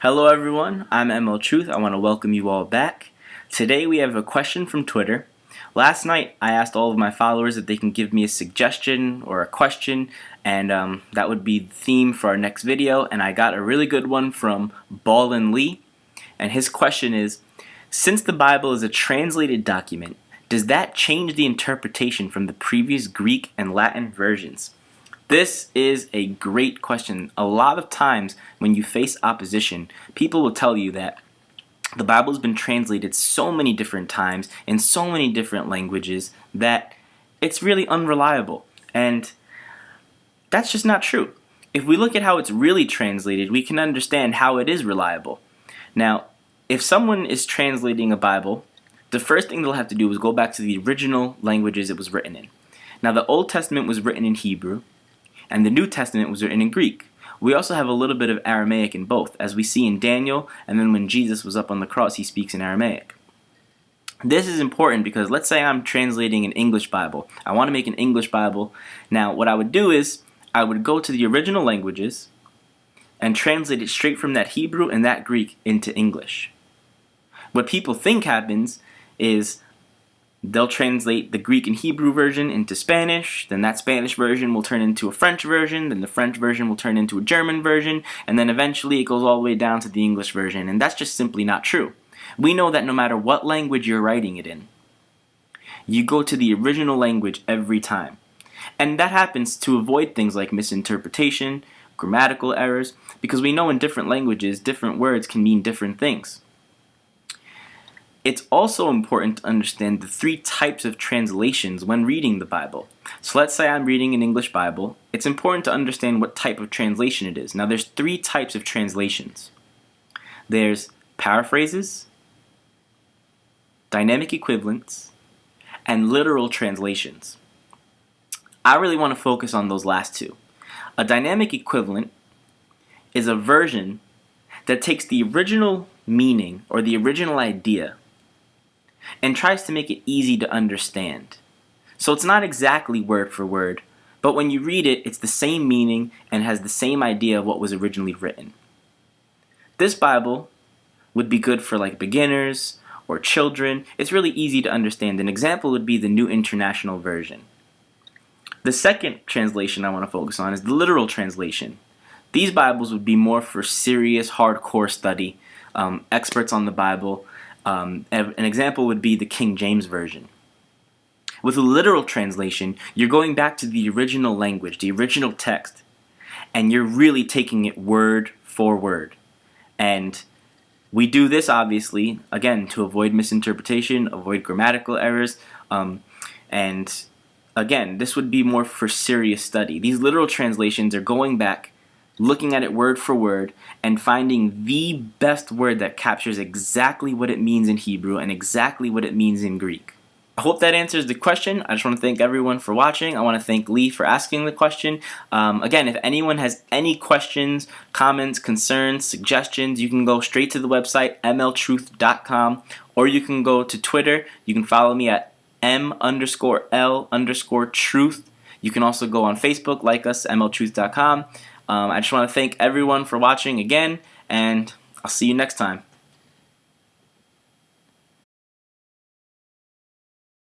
Hello everyone, I'm ML Truth. I want to welcome you all back. Today we have a question from Twitter. Last night I asked all of my followers if they can give me a suggestion or a question, and that would be the theme for our next video, and I got a really good one from Ballin Lee, and his question is, since the Bible is a translated document, does that change the interpretation from the previous Greek and Latin versions? This is a great question. A lot of times when you face opposition, people will tell you that the Bible has been translated so many different times in so many different languages that it's really unreliable. And that's just not true. If we look at how it's really translated, we can understand how it is reliable. Now, if someone is translating a Bible, the first thing they'll have to do is go back to the original languages it was written in. Now, the Old Testament was written in Hebrew, and the New Testament was written in Greek. We also have a little bit of Aramaic in both, as we see in Daniel, and then when Jesus was up on the cross, he speaks in Aramaic. This is important because let's say I'm translating an English Bible. I want to make an English Bible. Now, what I would do is, I would go to the original languages and translate it straight from that Hebrew and that Greek into English. What people think happens is, they'll translate the Greek and Hebrew version into Spanish, then that Spanish version will turn into a French version, then the French version will turn into a German version, and then eventually it goes all the way down to the English version, and that's just simply not true. We know that no matter what language you're writing it in, you go to the original language every time. And that happens to avoid things like misinterpretation, grammatical errors, because we know in different languages, different words can mean different things. It's also important to understand the three types of translations when reading the Bible. So let's say I'm reading an English Bible. It's important to understand what type of translation it is. Now there's three types of translations. There's paraphrases, dynamic equivalents, and literal translations. I really want to focus on those last two. A dynamic equivalent is a version that takes the original meaning or the original idea and tries to make it easy to understand. So it's not exactly word for word, but when you read it, it's the same meaning and has the same idea of what was originally written. This Bible would be good for like beginners or children. It's really easy to understand. An example would be the New International Version. The second translation I want to focus on is the literal translation. These Bibles would be more for serious, hardcore study, experts on the Bible. An example would be the King James Version. With a literal translation, you're going back to the original language, the original text, and you're really taking it word for word. And we do this, obviously, again, to avoid misinterpretation, avoid grammatical errors, and again, this would be more for serious study. These literal translations are going back, looking at it word for word, and finding the best word that captures exactly what it means in Hebrew and exactly what it means in Greek. I hope that answers the question. I just want to thank everyone for watching. I want to thank Lee for asking the question. Again, if anyone has any questions, comments, concerns, suggestions, you can go straight to the website, mltruth.com, or you can go to Twitter. You can follow me at m_l_truth. You can also go on Facebook, like us, mltruth.com. I just want to thank everyone for watching again, and I'll see you next time.